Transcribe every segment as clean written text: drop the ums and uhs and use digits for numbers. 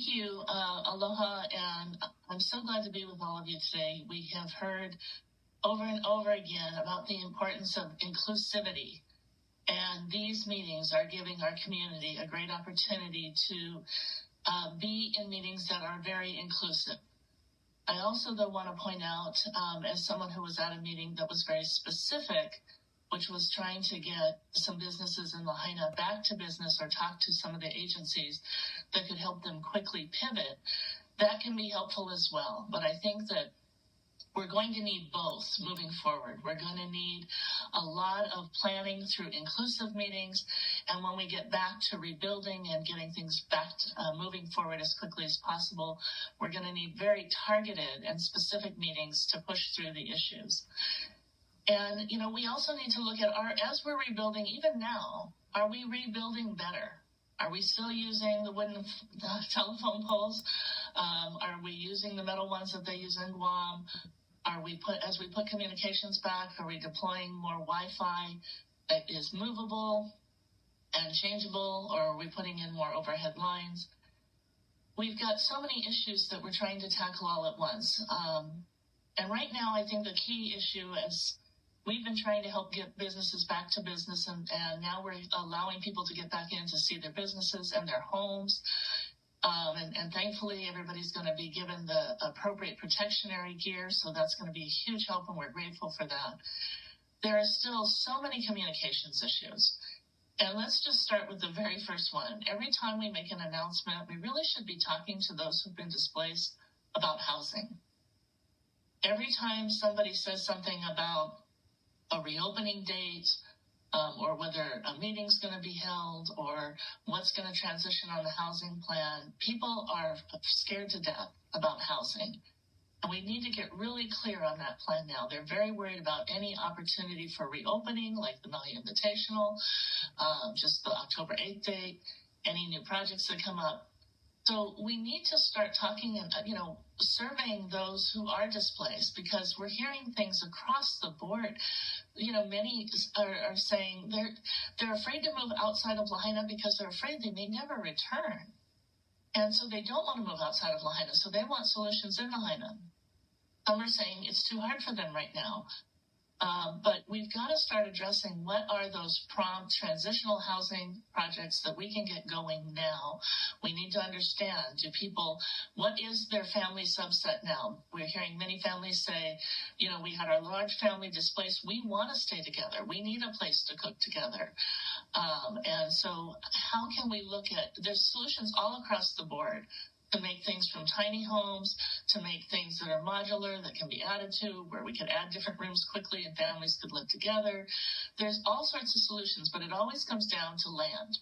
Thank you, aloha, and I'm so glad to be with all of you today. We have heard over and over again about the importance of inclusivity, and these meetings are giving our community a great opportunity to be in meetings that are very inclusive. I also, though, want to point out, as someone who was at a meeting that was very specific, which was trying to get some businesses in Lahaina back to business or talk to some of the agencies that could help them quickly pivot, that can be helpful as well. But I think that we're going to need both moving forward. We're going to need a lot of planning through inclusive meetings. And when we get back to rebuilding and getting things back moving forward as quickly as possible, we're going to need very targeted and specific meetings to push through the issues. And, we also need to look at as we're rebuilding, even now, are we rebuilding better? Are we still using the wooden telephone poles? Are we using the metal ones that they use in Guam? As we put communications back, are we deploying more Wi-Fi that is movable and changeable, or are we putting in more overhead lines? We've got so many issues that we're trying to tackle all at once. And right now, I think the key issue is we've been trying to help get businesses back to business, and now we're allowing people to get back in to see their businesses and their homes. And thankfully, everybody's going to be given the appropriate protectionary gear, so that's going to be a huge help, and we're grateful for that. There are still so many communications issues. And let's just start with the very first one. Every time we make an announcement, we really should be talking to those who've been displaced about housing. Every time somebody says something about a reopening date, or whether a meeting's going to be held, or what's going to transition on the housing plan, people are scared to death about housing. And we need to get really clear on that plan now. They're very worried about any opportunity for reopening, like the Maui Invitational, just the October 8th date, any new projects that come up. So we need to start talking and, surveying those who are displaced, because we're hearing things across the board. Many are saying they're afraid to move outside of Lahaina because they're afraid they may never return. And so they don't want to move outside of Lahaina, so they want solutions in Lahaina. Some are saying it's too hard for them right now. But we've got to start addressing what are those prompt transitional housing projects that we can get going now. We need to understand, what is their family subset now? We're hearing many families say, we had our large family displaced. We want to stay together. We need a place to cook together. And so how can we look at, there's solutions all across the board to make things from tiny homes, to make things that are modular, that can be added to, where we could add different rooms quickly and families could live together. There's all sorts of solutions, but it always comes down to land.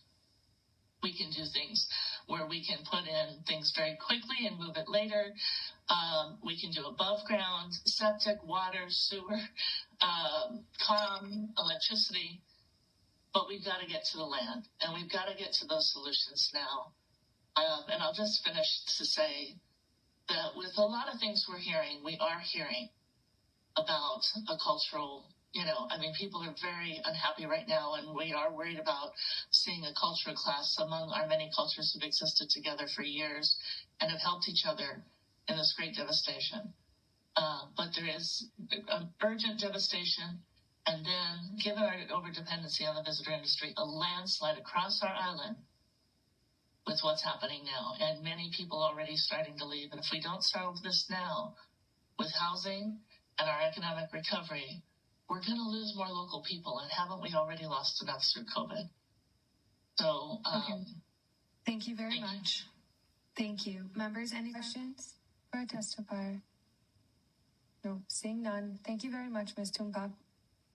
We can do things where we can put in things very quickly and move it later. We can do above ground, septic, water, sewer, electricity, but we've got to get to the land, and we've got to get to those solutions now. And I'll just finish to say that with a lot of things we are hearing about a cultural, people are very unhappy right now, and we are worried about seeing a cultural clash among our many cultures who've existed together for years and have helped each other in this great devastation. But there is urgent devastation, and then, given our overdependency on the visitor industry, a landslide across our island with what's happening now, and many people already starting to leave. And if we don't solve this now with housing and our economic recovery, we're going to lose more local people, and haven't we already lost enough through COVID? So, okay. Thank you very much. Thank you. Members, any questions for our testifier? No, seeing none. Thank you very much, Ms. Tungak.